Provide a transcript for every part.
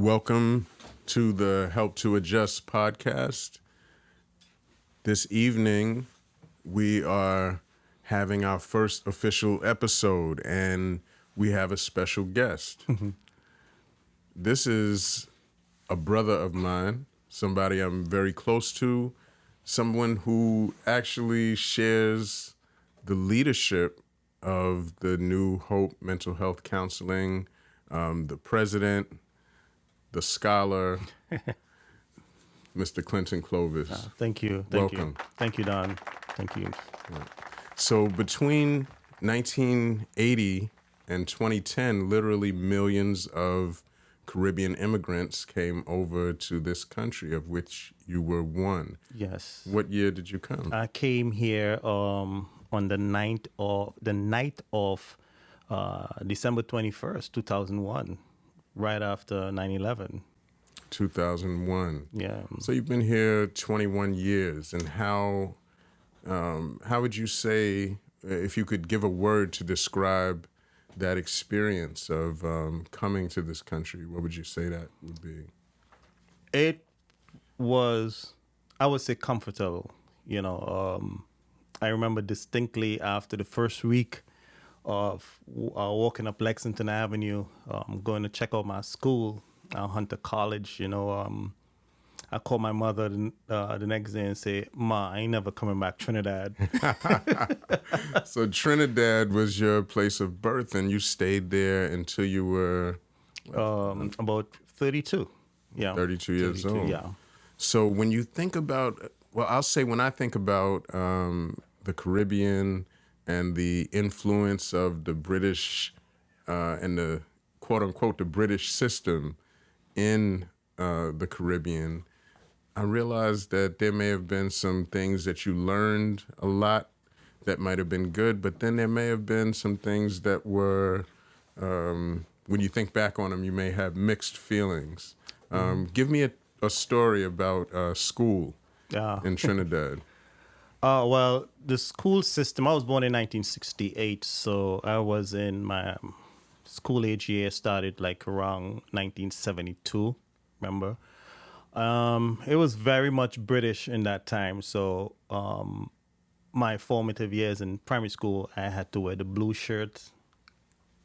Welcome to the Help to Adjust podcast. This evening, we are having our first official episode, and we have a special guest. This is a brother of mine, somebody I'm very close to, someone who actually shares the leadership of the New Hope Mental Health Counseling, the president, the scholar, Mr. Clinton Clovis. Thank you. Welcome. Thank you, Don. Thank you. So between 1980 and 2010, literally millions of Caribbean immigrants came over to this country, of which you were one. Yes. What year did you come? I came here on the night of December 21st, 2001, right after 9/11. 2001. Yeah. So you've been here 21 years, and how would you say, if you could give a word to describe that experience of coming to this country, what would you say that would be? It was, I would say, comfortable. I remember distinctly after the first week of walking up Lexington Avenue, going to check out my school, Hunter College. I called my mother the next day and say, "Ma, I ain't never coming back Trinidad." So Trinidad was your place of birth, and you stayed there until you were About 32. Yeah. 32 years old. Yeah. So when you think about, well, I'll say when I think about the Caribbean and the influence of the British and the quote unquote the British system in the Caribbean, I realized that there may have been some things that you learned a lot that might have been good, but then there may have been some things that were, when you think back on them, you may have mixed feelings. Give me a story about school in Trinidad. Well, the school system, I was born in 1968, so I was in my school age year, started like around 1972, remember? It was very much British in that time, so my formative years in primary school, I had to wear the blue shirt,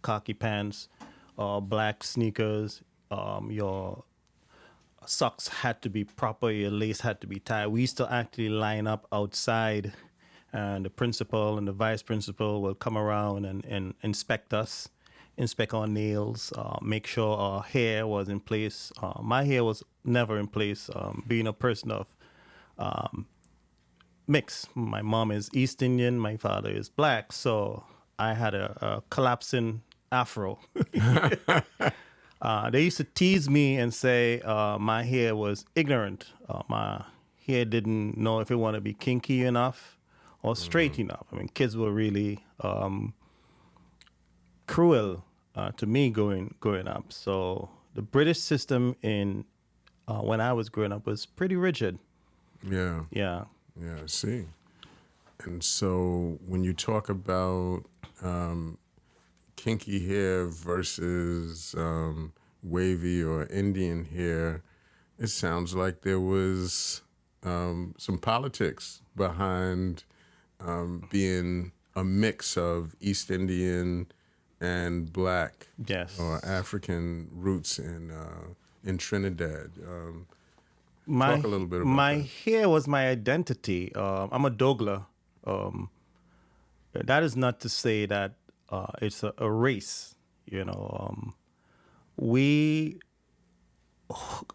khaki pants, black sneakers, your socks had to be proper, your lace had to be tied. We used to actually line up outside, and the principal and the vice principal will come around and inspect us, inspect our nails, make sure our hair was in place. My hair was never in place, being a person of mix. My mom is East Indian, my father is black, so I had a collapsing afro. They used to tease me and say my hair was ignorant. My hair didn't know if it wanted to be kinky enough or straight enough. I mean, kids were really cruel to me growing up. So the British system in when I was growing up was pretty rigid. Yeah. Yeah. Yeah, I see. And so when you talk about kinky hair versus wavy or Indian hair, it sounds like there was some politics behind being a mix of East Indian and black, Yes. or African roots in Trinidad. Talk a little bit about my that. hair was my identity. I'm a Douglas. That is not to say that it's a race. We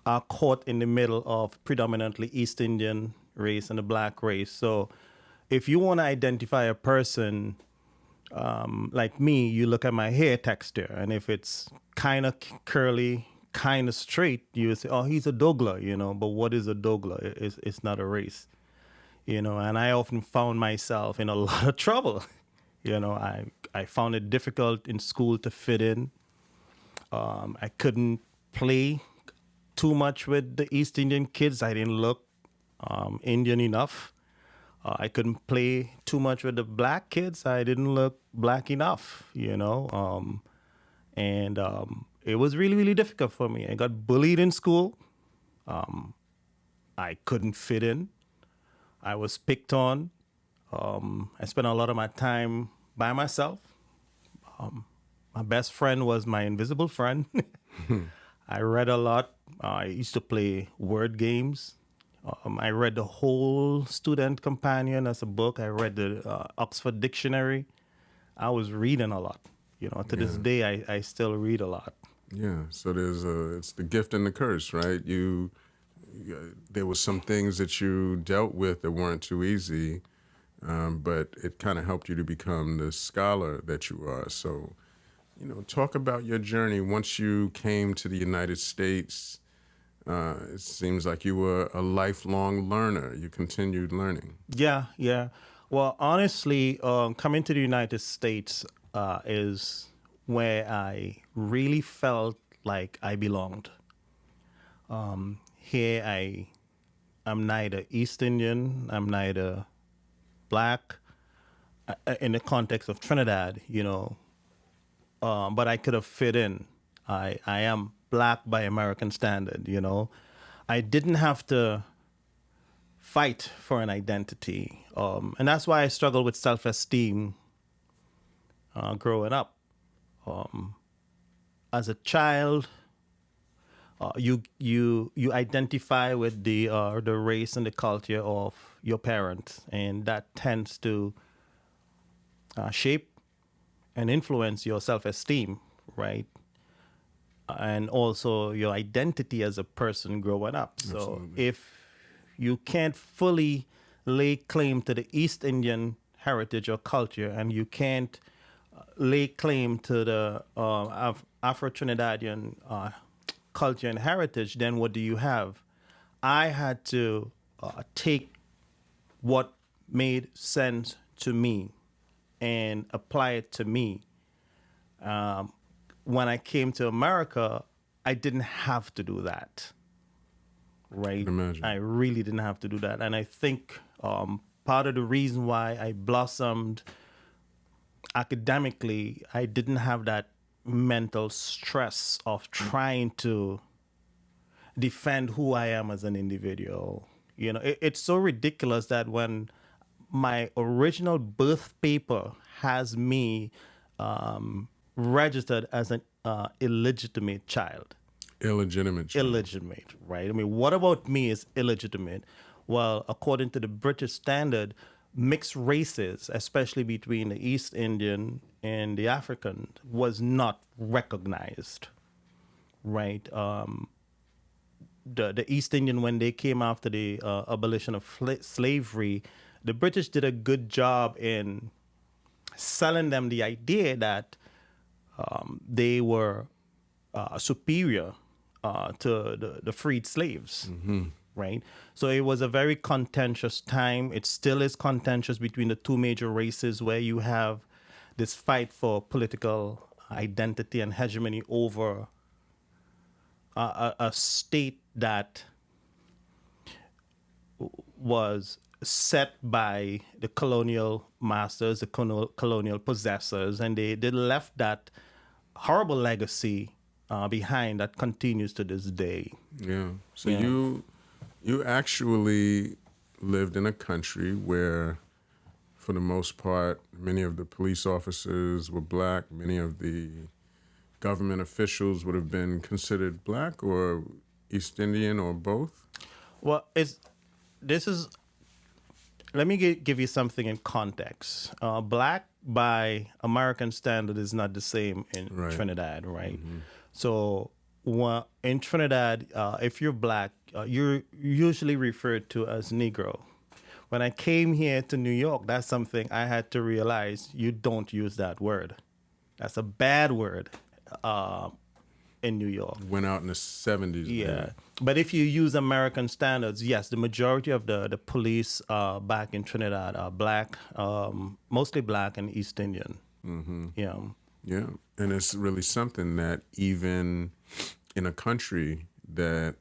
are caught in the middle of predominantly East Indian race and the black race. So if you want to identify a person like me, you look at my hair texture, and if it's kind of curly, kind of straight, you would say, "Oh, he's a Douglas," But what is a Douglas? It's not a race, And I often found myself in a lot of trouble. I found it difficult in school to fit in. I couldn't play too much with the East Indian kids. I didn't look Indian enough. I couldn't play too much with the black kids. I didn't look black enough, And it was really, really difficult for me. I got bullied in school. I couldn't fit in. I was picked on. I spent a lot of my time by myself. My best friend was my invisible friend. I read a lot. I used to play word games. I read the whole Student Companion as a book. I read the Oxford Dictionary. I was reading a lot. You know, to this Yeah. day, I still read a lot. Yeah. So it's the gift and the curse, right? There was some things that you dealt with that weren't too easy, but it kind of helped you to become the scholar that you are. So, talk about your journey once you came to the United States. It seems like you were a lifelong learner. You continued learning. Yeah, yeah. Well, honestly, coming to the United States is where I really felt like I belonged. Here, I'm neither East Indian, I'm neither black. In the context of Trinidad, but I could have fit in. I am black by American standard. I didn't have to fight for an identity, and that's why I struggle with self-esteem growing up. As a child, you identify with the race and the culture of your parents, and that tends to shape and influence your self-esteem, right? And also your identity as a person growing up. So Absolutely. if you can't fully lay claim to the East Indian heritage or culture, and you can't lay claim to the Afro-Trinidadian culture and heritage, then what do you have? I had to take what made sense to me and apply it to me. When I came to America, I didn't have to do that, I right? can imagine. I really didn't have to do that. And I think part of the reason why I blossomed academically, I didn't have that mental stress of trying to defend who I am as an individual. It's so ridiculous that when my original birth paper has me registered as an illegitimate child. Illegitimate child. Illegitimate, right? I mean, what about me is illegitimate? Well, according to the British standard, mixed races, especially between the East Indian and the African, was not recognized, right? The East Indian, when they came after the abolition of slavery, the British did a good job in selling them the idea that they were superior to the freed slaves, right? So it was a very contentious time. It still is contentious between the two major races, where you have this fight for political identity and hegemony over a state that was set by the colonial masters, the colonial possessors, and they left that horrible legacy behind that continues to this day. Yeah. So Yeah. you actually lived in a country where, for the most part, many of the police officers were black. Many of the government officials would have been considered black or East Indian or both. Well, this is let me give you something in context. Black by American standard is not the same in Right. Trinidad, right? So in Trinidad, if you're black, you're usually referred to as Negro. When I came here to New York, that's something I had to realize. You don't use that word. That's a bad word in New York. Went out in the 70s. Yeah. man. But if you use American standards, yes, the majority of the police back in Trinidad are black, mostly black and East Indian. Yeah. Yeah. And it's really something that even in a country that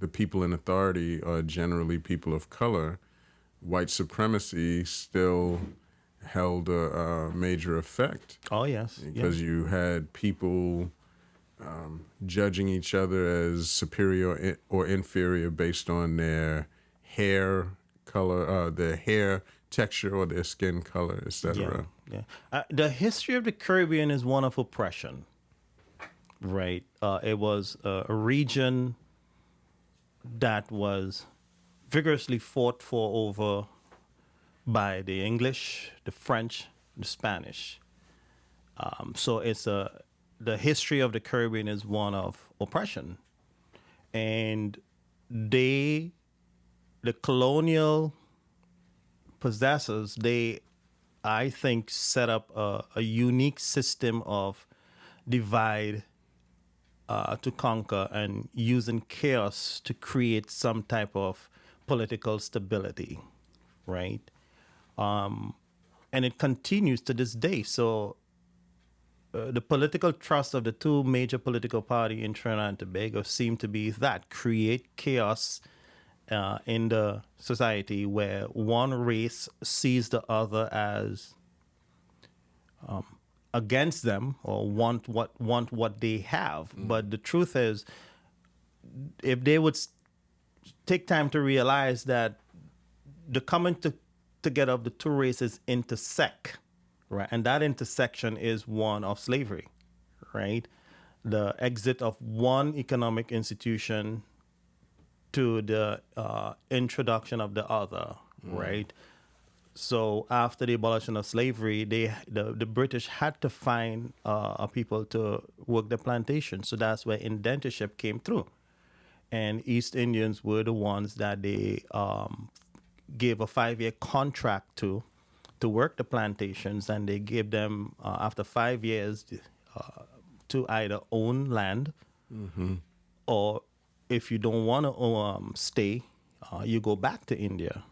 the people in authority are generally people of color, white supremacy still held a major effect Oh, yes. because you had people judging each other as superior or inferior based on their hair color, their hair texture, or their skin color, Yeah, etc. yeah. The history of the Caribbean is one of oppression, right? It was a region that was vigorously fought for over by the English, the French, the Spanish. So the history of the Caribbean is one of oppression, and they, the colonial possessors, they, I think, set up a unique system of divide to conquer and using chaos to create some type of political stability, right? And it continues to this day. So the political trust of the two major political parties in Trinidad and Tobago seem to be that create chaos in the society where one race sees the other as against them or want what they have. But the truth is, if they would take time to realize that the together of the two races intersect, right? And that intersection is one of slavery, right? The exit of one economic institution to the introduction of the other, right? So after the abolition of slavery, the British had to find people to work the plantation. So that's where indentureship came through. And East Indians were the ones that they gave a 5-year contract to work the plantations, and they gave them after 5 years to either own land, or if you don't want to stay, you go back to India.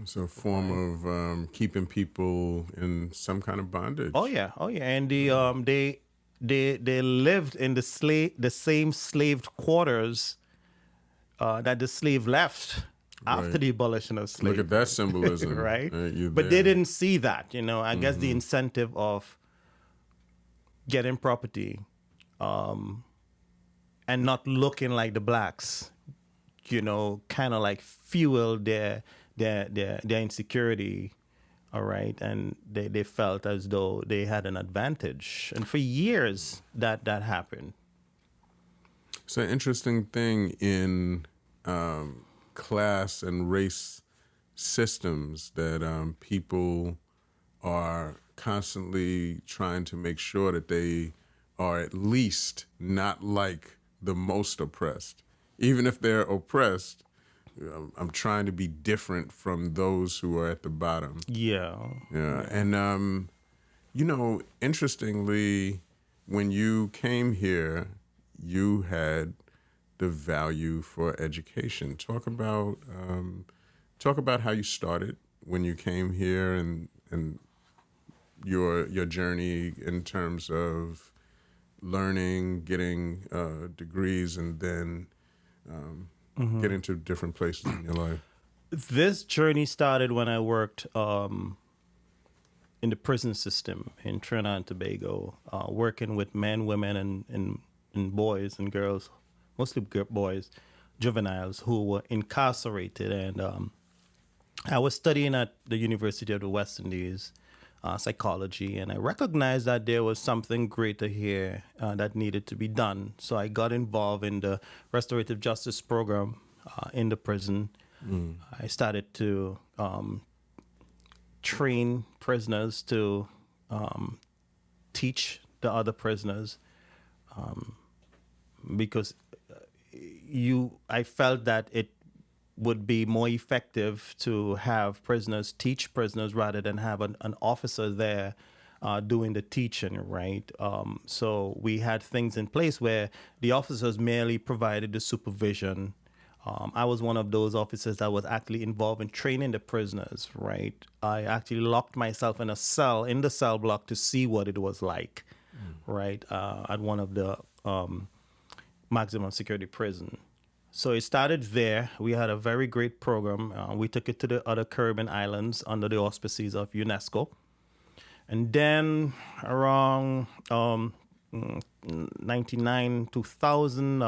It's a form of keeping people in some kind of bondage. Oh yeah, and they lived in the same slaved quarters that the slave left after Right. the abolition of slavery. Look at that symbolism. Right? You're But they there. didn't see that, I guess the incentive of getting property and not looking like the blacks, kind of like fueled their insecurity. All right. And they felt as though they had an advantage. And for years that happened. It's an interesting thing in class and race systems that people are constantly trying to make sure that they are at least not like the most oppressed. Even if they're oppressed, I'm trying to be different from those who are at the bottom. Yeah. Yeah. And, interestingly, when you came here, you had the value for education. Talk about how you started when you came here and your journey in terms of learning, getting degrees, and then getting to different places in your life. This journey started when I worked in the prison system in Trinidad and Tobago, working with men, women, and boys and girls, mostly boys, juveniles who were incarcerated. And I was studying at the University of the West Indies, psychology, and I recognized that there was something greater here that needed to be done. So I got involved in the restorative justice program in the prison. I started to train prisoners to teach the other prisoners because I felt that it would be more effective to have prisoners teach prisoners rather than have an officer there doing the teaching, right? So we had things in place where the officers merely provided the supervision. I was one of those officers that was actually involved in training the prisoners, right? I actually locked myself in a cell, in the cell block, to see what it was like, right? At one of the maximum security prison. So it started there. We had a very great program. We took it to the other Caribbean islands under the auspices of UNESCO. And then around 99, 2000.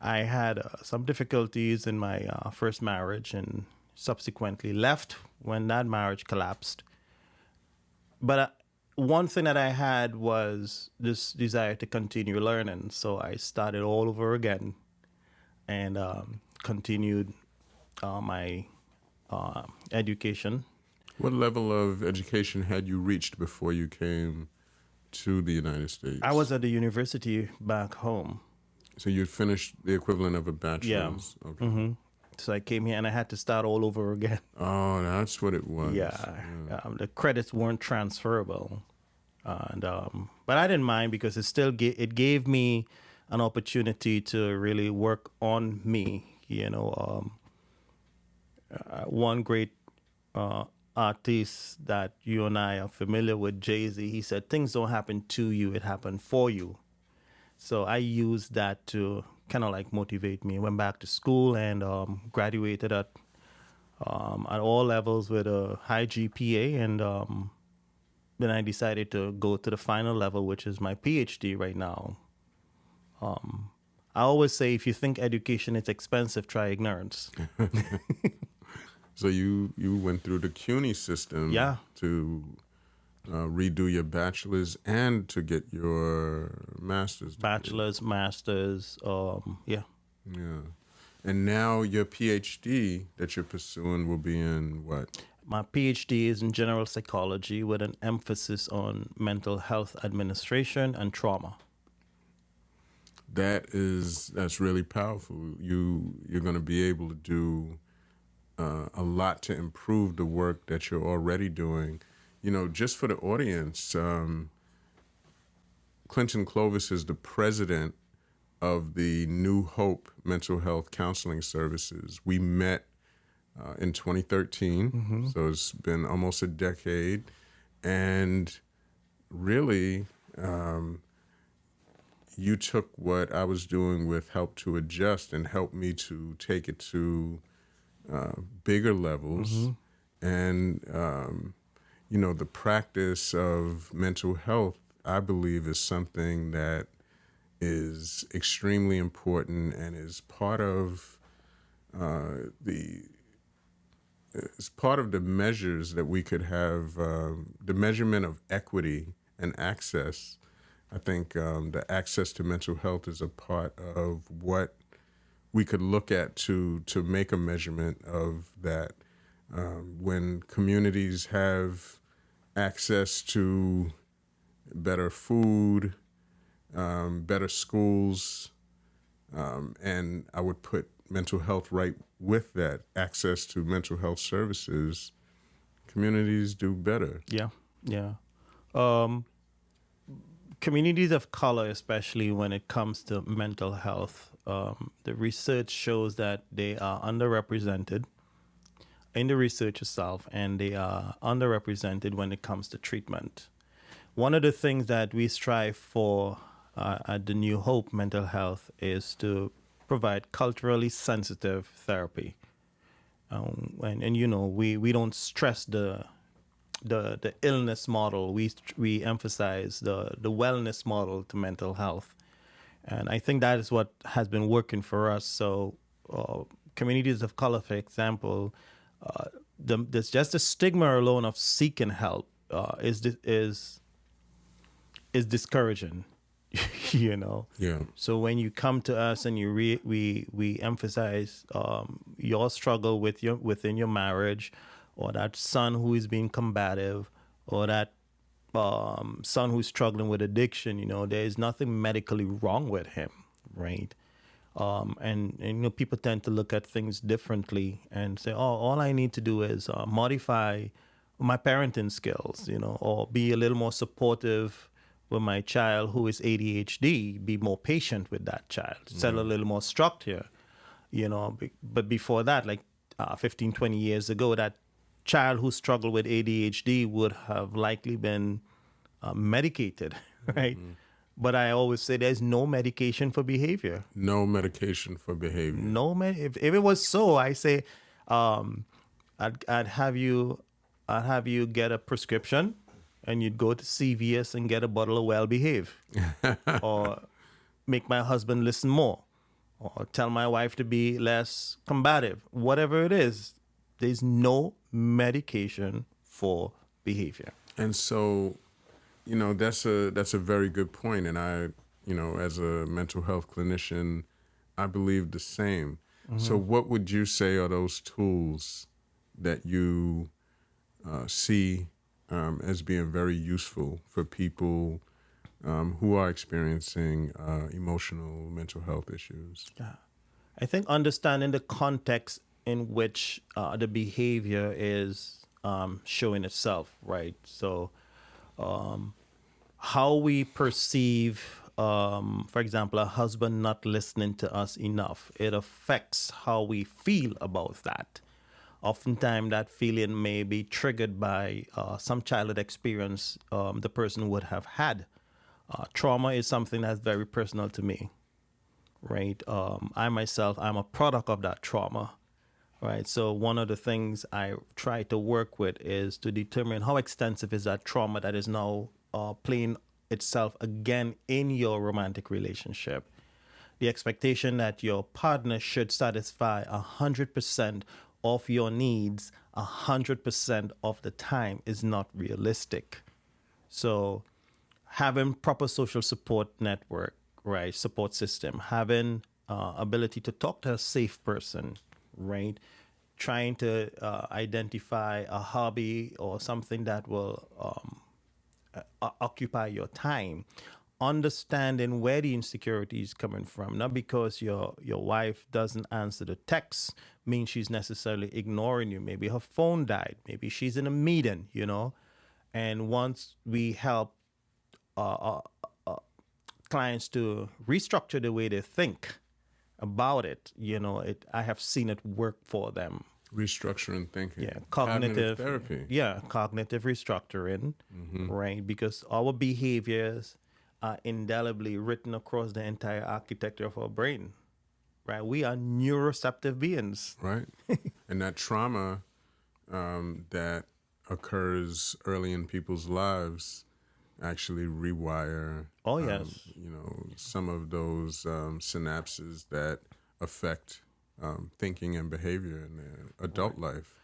I had some difficulties in my first marriage and subsequently left when that marriage collapsed. But one thing that I had was this desire to continue learning. So I started all over again and continued my education. What level of education had you reached before you came to the United States? I was at the university back home. So you finished the equivalent of a Yeah. bachelor's? Okay. So I came here and I had to start all over again. Oh, that's what it was. Yeah. The credits weren't transferable. And but I didn't mind because it gave me an opportunity to really work on me. One great artist that you and I are familiar with, Jay-Z, he said, things don't happen to you, it happened for you. So I used that to kind of like motivate me. Went back to school and graduated at all levels with a high GPA. And then I decided to go to the final level, which is my PhD right now. I always say, if you think education is expensive, try ignorance. So you went through the CUNY system Yeah. to redo your bachelor's and to get your master's degree. Bachelor's, master's, yeah. Yeah. And now your PhD that you're pursuing will be in what? My PhD is in general psychology with an emphasis on mental health administration and trauma. That's really powerful. You're going to be able to do a lot to improve the work that you're already doing. Just for the audience, Clinton Clovis is the president of the New Hope Mental Health Counseling Services. We met in 2013, so it's been almost a decade. And really, you took what I was doing with Help to Adjust and helped me to take it to bigger levels. And, the practice of mental health, I believe, is something that is extremely important and is part of the measures that we could have, the measurement of equity and access. I think the access to mental health is a part of what we could look at to make a measurement of that. When communities have access to better food, better schools, and I would put mental health right with that, access to mental health services, communities do better. Yeah, yeah. Communities of color, especially when it comes to mental health, the research shows that they are underrepresented in the research itself, and they are underrepresented when it comes to treatment. One of the things that we strive for at the New Hope Mental Health is to provide culturally sensitive therapy. We don't stress the illness model. We emphasize the wellness model to mental health, and I think that is what has been working for us. So, communities of color, for example, there's just the stigma alone of seeking help is discouraging. Yeah. So when you come to us and we emphasize your struggle within your marriage, or that son who is being combative, or that son who's struggling with addiction, there is nothing medically wrong with him, right? And people tend to look at things differently and say, oh, all I need to do is modify my parenting skills, or be a little more supportive with my child who is ADHD, be more patient with that child, set a little more structure, But before that, like 15, 20 years ago, that child who struggled with ADHD would have likely been medicated, right? But I always say there's no medication for behavior. No medication for behavior. If it was so, I say, I'd have you get a prescription, and you'd go to CVS and get a bottle of Well Behave, or make my husband listen more, or tell my wife to be less combative. Whatever it is, there's no medication for behavior. And so, that's a very good point. And I, as a mental health clinician, I believe the same. So what would you say are those tools that you see as being very useful for people who are experiencing emotional mental health issues? Yeah. I think understanding the context in which the behavior is showing itself, right? So, how we perceive, for example, a husband not listening to us enough, it affects how we feel about that. Oftentimes, that feeling may be triggered by some childhood experience the person would have had. Trauma is something that's very personal to me, right? I myself, I'm a product of that trauma, right? So one of the things I try to work with is to determine how extensive is that trauma that is now playing itself again in your romantic relationship. The expectation that your partner should satisfy 100% of your needs 100% of the time is not realistic. So having proper social support network, right, support system, having ability to talk to a safe person, right, trying to identify a hobby or something that will occupy your time, understanding where the insecurity is coming from. Not because your wife doesn't answer the text means she's necessarily ignoring you. Maybe her phone died. Maybe she's in a meeting, And once we help clients to restructure the way they think about it, I have seen it work for them. Restructuring thinking. Yeah, Cognitive therapy. Yeah, cognitive restructuring, right? Because our behaviors are indelibly written across the entire architecture of our brain, right? We are neuroceptive beings. Right. And that trauma that occurs early in people's lives actually rewire Oh, yes. some of those synapses that affect thinking and behavior in their adult life.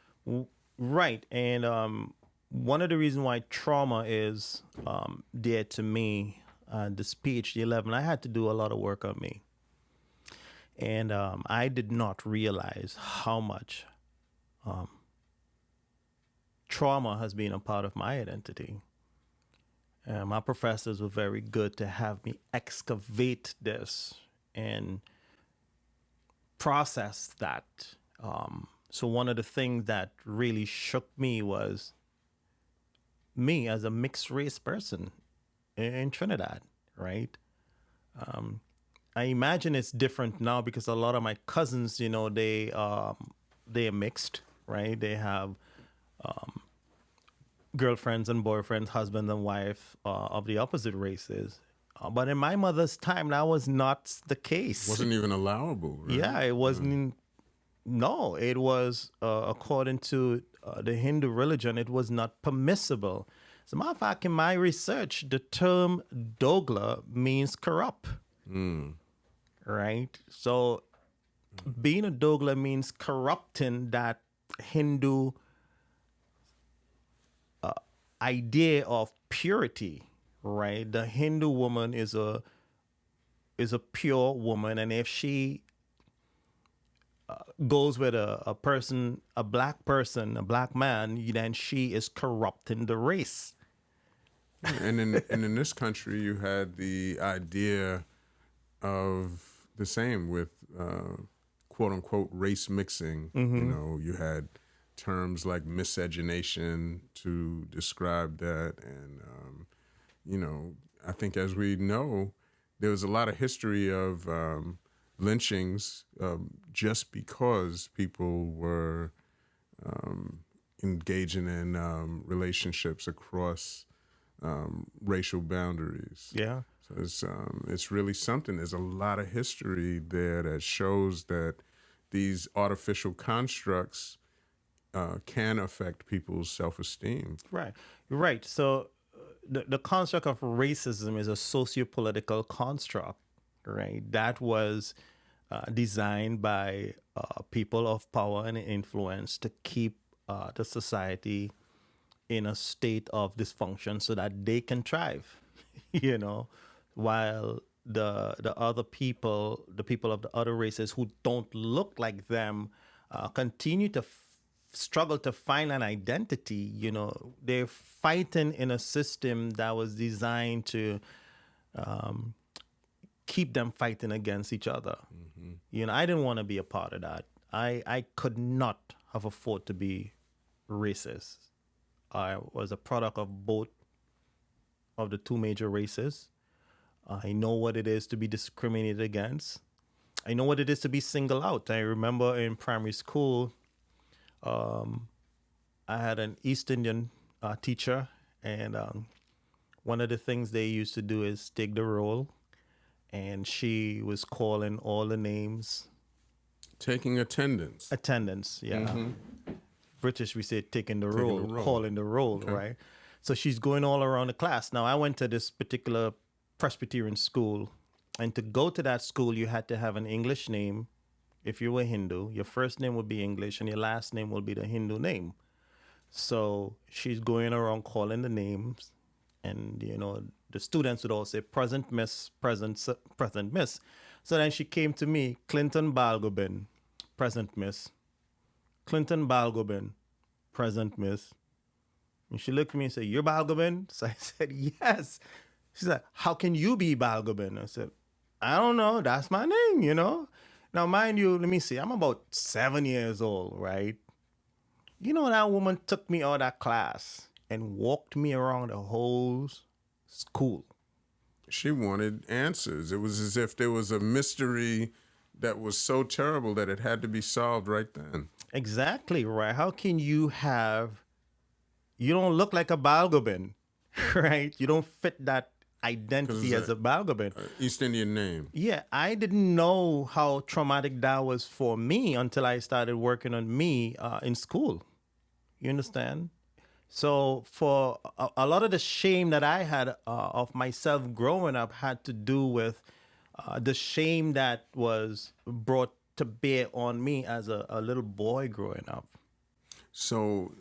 Right. And one of the reasons why trauma is dear to me, this PhD 11, I had to do a lot of work on me. And I did not realize how much trauma has been a part of my identity. My professors were very good to have me excavate this and process that. So one of the things that really shook me was me as a mixed race person in Trinidad, right? I imagine it's different now because a lot of my cousins, they are mixed, right? They have girlfriends and boyfriends, husband and wife of the opposite races. But in my mother's time, that was not the case. Wasn't even allowable, right? Yeah, it wasn't. No, it was, according to the Hindu religion, it was not permissible. As a matter of fact, in my research, the term dogla means corrupt. Right? So being a dogla means corrupting that Hindu idea of purity, right? The Hindu woman is a pure woman, and if she goes with a person, a black person, a black man, then she is corrupting the race. And in this country, you had the idea of the same with quote unquote race mixing. You had terms like miscegenation to describe that, and I think, as we know, there was a lot of history of lynchings just because people were engaging in relationships across racial boundaries. Yeah. So it's really something. There's a lot of history there that shows that these artificial constructs can affect people's self-esteem. Right. So the construct of racism is a socio-political construct, right? That was designed by people of power and influence to keep the society in a state of dysfunction so that they can thrive, you know, while the other people, the people of the other races who don't look like them, continue to struggle to find an identity. You know, they're fighting in a system that was designed to keep them fighting against each other. You know, I didn't want to be a part of that. I could not have afforded to be racist. I was a product of both of the two major races. I know what it is to be discriminated against. I know what it is to be singled out. I remember in primary school, I had an East Indian teacher, and one of the things they used to do is take the roll, and she was calling all the names. Taking attendance. Attendance, yeah. British, we say taking the Taking roll, the roll. calling the roll, right? So she's going all around the class. Now, I went to this particular Presbyterian school, and to go to that school, you had to have an English name. If you were Hindu, your first name would be English, and your last name will be the Hindu name. So she's going around calling the names, and you know the students would all say present miss, present miss. So then she came to me, Clinton Balgobin, present miss. Clinton Balgobin, present miss. And she looked at me and said, "You're Balgobin?" So I said, "Yes." She said, "How can you be Balgobin?" I said, "I don't know. That's my name, you know." Now, mind you, let me see. I'm about 7 years old, right? You know, that woman took me out of that class and walked me around the whole school. She wanted answers. It was as if there was a mystery that was so terrible that it had to be solved right then. Exactly, right? How can you don't look like a Balgobin, right? You don't fit that identity as a Balgobin. East Indian name. Yeah, I didn't know how traumatic that was for me until I started working on me in school. You understand? So for a lot of the shame that I had of myself growing up had to do with the shame that was brought to bear on me as a little boy growing up. So,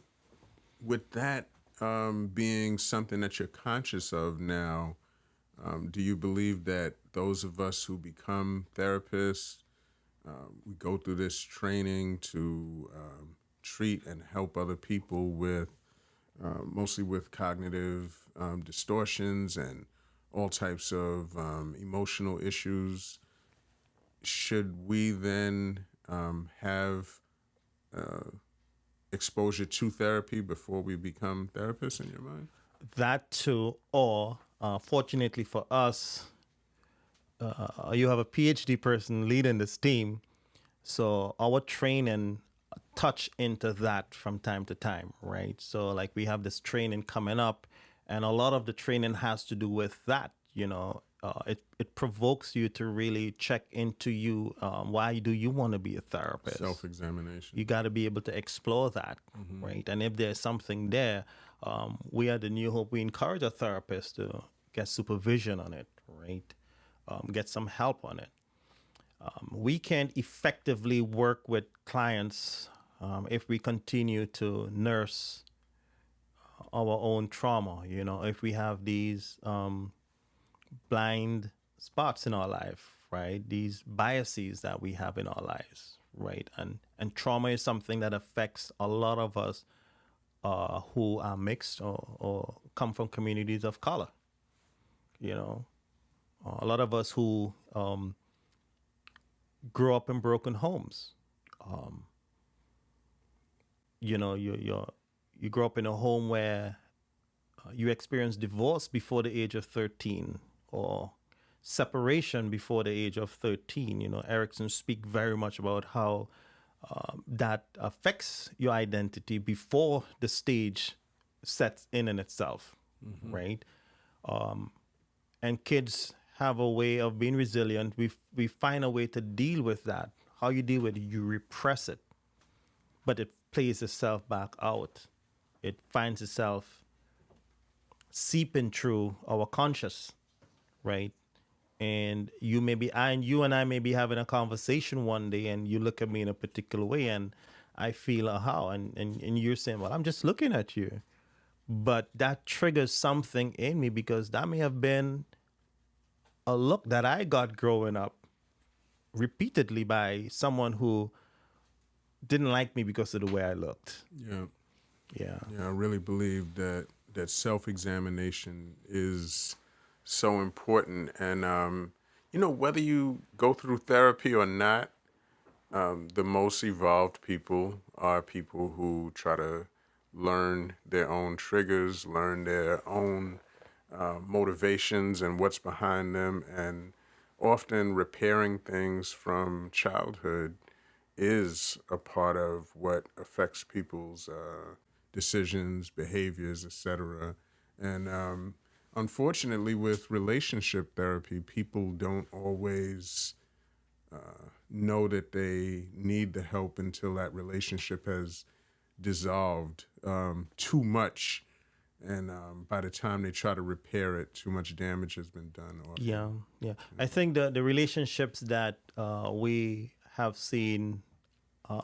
with that being something that you're conscious of now, do you believe that those of us who become therapists, we go through this training to treat and help other people with, mostly with cognitive distortions and all types of emotional issues, should we then have exposure to therapy before we become therapists in your mind? That too, or fortunately for us, you have a PhD person leading this team. So our training touch into that from time to time, right? So like we have this training coming up, and a lot of the training has to do with that. You know, it provokes you to really check into you. Why do you want to be a therapist? Self-examination. You got to be able to explore that, right? And if there's something there, we at the New Hope, we encourage a therapist to get supervision on it, right? Get some help on it. We can't effectively work with clients if we continue to nurse our own trauma. You know, if we have these blind spots in our life, right? These biases that we have in our lives, right? And trauma is something that affects a lot of us who are mixed or come from communities of color. You know, a lot of us who grow up in broken homes. You know, you grow up in a home where you experience divorce before the age of 13 or separation before the age of 13. You know, Erickson speak very much about how that affects your identity before the stage sets in itself, right? And kids have a way of being resilient. We find a way to deal with that. How you deal with it, you repress it, but it plays itself back out. It finds itself seeping through our conscious, right? And you and I may be having a conversation one day, and you look at me in a particular way, and I feel how, and you're saying, well, I'm just looking at you, but that triggers something in me because that may have been a look that I got growing up repeatedly by someone who didn't like me because of the way I looked. Yeah. Yeah. Yeah, I really believe that self-examination is so important. And, whether you go through therapy or not, the most evolved people are people who try to learn their own triggers, learn their own motivations and what's behind them, and often repairing things from childhood is a part of what affects people's decisions, behaviors, etc. And unfortunately, with relationship therapy, people don't always know that they need the help until that relationship has dissolved too much. And by the time they try to repair it, too much damage has been done. Yeah, yeah. I think the relationships that we have seen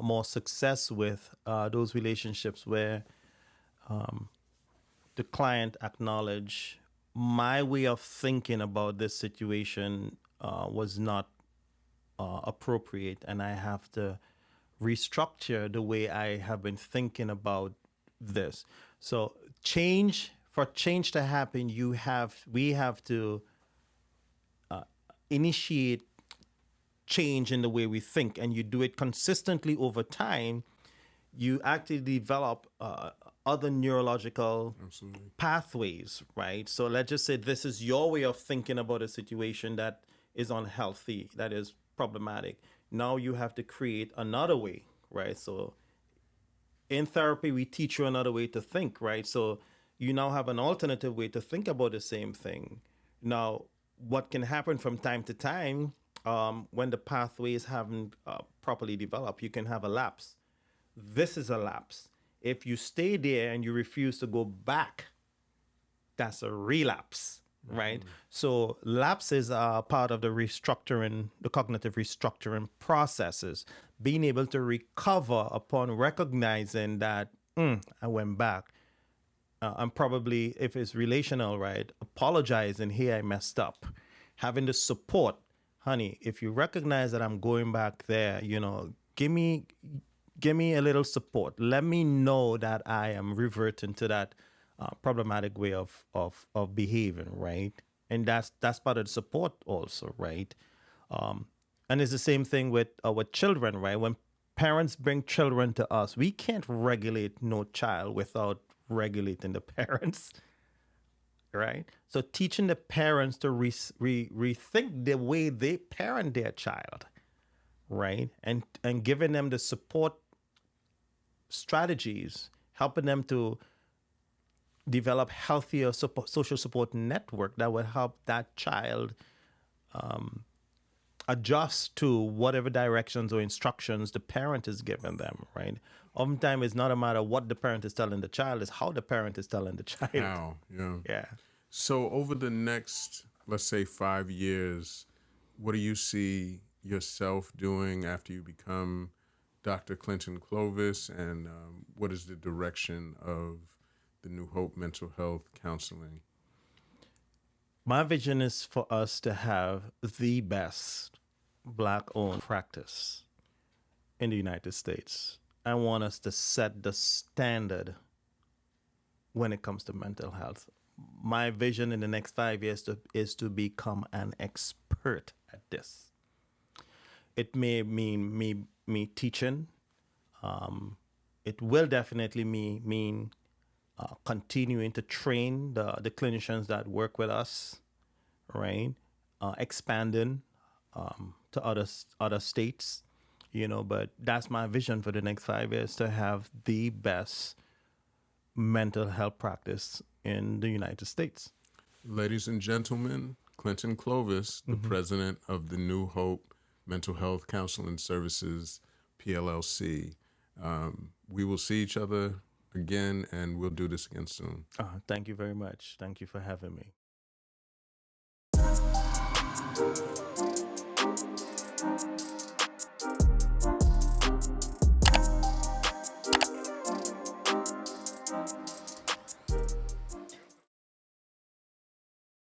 more success with those relationships where the client acknowledge my way of thinking about this situation was not appropriate, and I have to restructure the way I have been thinking about this. So for change to happen, we have to initiate change in the way we think, and you do it consistently over time, you actually develop other neurological pathways, right? So let's just say this is your way of thinking about a situation that is unhealthy, that is problematic. Now you have to create another way, right? So in therapy, we teach you another way to think, right? So you now have an alternative way to think about the same thing. Now, what can happen from time to time when the pathways haven't properly developed, you can have a lapse. This is a lapse. If you stay there and you refuse to go back, that's a relapse, right? So lapses are part of the restructuring, the cognitive restructuring processes, being able to recover upon recognizing that I went back. I'm probably, if it's relational, right, apologizing, hey, I messed up. Having the support, honey, if you recognize that I'm going back there, give me a little support. Let me know that I am reverting to that problematic way of behaving, right? And that's part of the support also, right? And it's the same thing with children, right? When parents bring children to us, we can't regulate no child without regulating the parents, right? So teaching the parents to rethink the way they parent their child, right? And giving them the support strategies, helping them to develop healthier social support network that would help that child adjust to whatever directions or instructions the parent is giving them, right? Oftentimes, it's not a matter what the parent is telling the child, it's how the parent is telling the child. How, yeah. Yeah. So over the next, let's say, 5 years, what do you see yourself doing after you become Dr. Clinton Clovis, and what is the direction of the New Hope Mental Health Counseling? My vision is for us to have the best Black-owned practice in the United States. I want us to set the standard when it comes to mental health. My vision in the next 5 years is to become an expert at this. It may mean me teaching. It will definitely mean continuing to train the clinicians that work with us, right? Expanding to other states, but that's my vision for the next 5 years, to have the best mental health practice in the United States. Ladies and gentlemen, Clinton Clovis, the president of the New Hope Mental Health Counseling Services, PLLC. We will see each other again, and we'll do this again soon. Thank you very much. Thank you for having me.